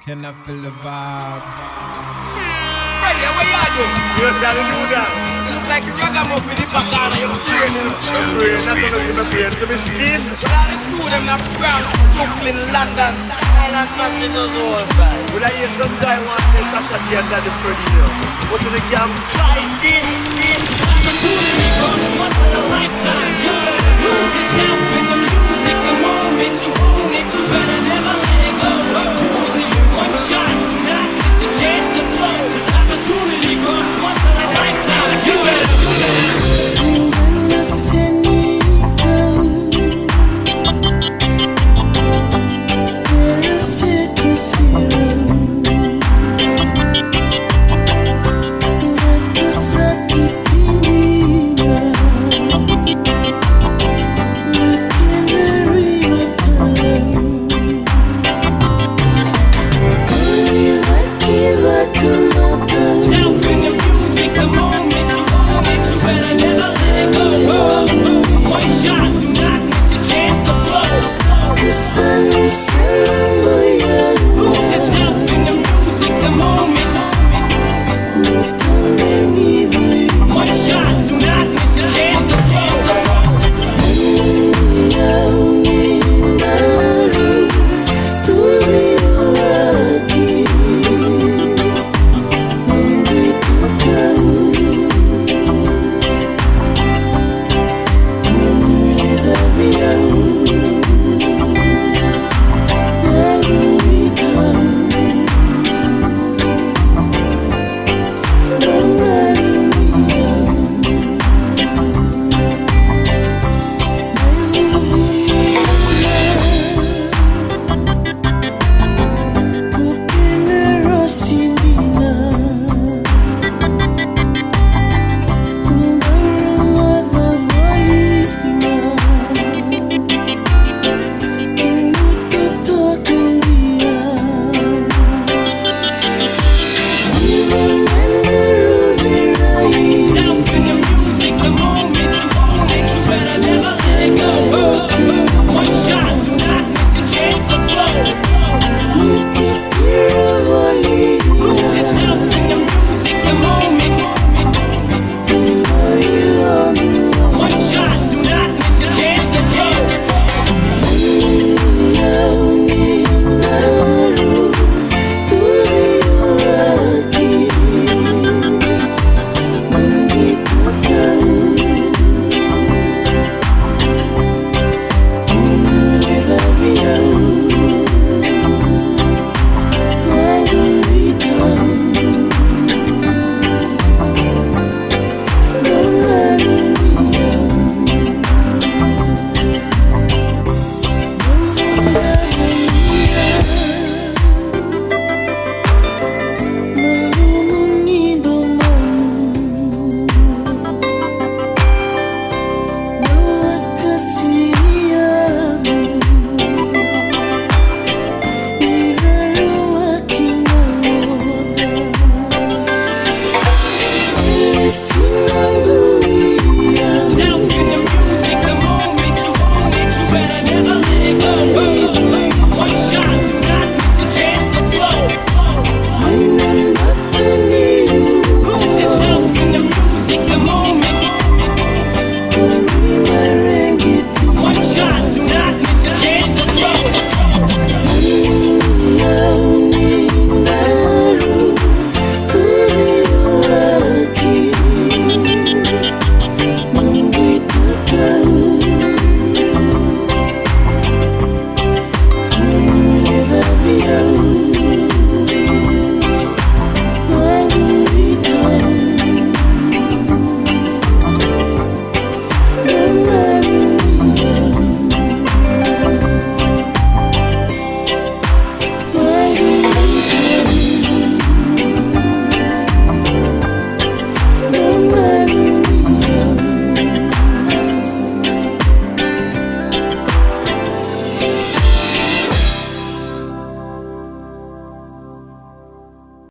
Can I feel the vibe? Reggae, what you do? You shall do that. Looks like a ragamuffin in the back of your brain. You're not going to give a pain to be skin. But all the two of them are France, Brooklyn, London, Island, Massachusetts, all right. But I hear some guy want this after the end of the producer. What do the camp? Slide in. Opportunity comes once in a lifetime. You better lose yourself in the music the moment you own it. You better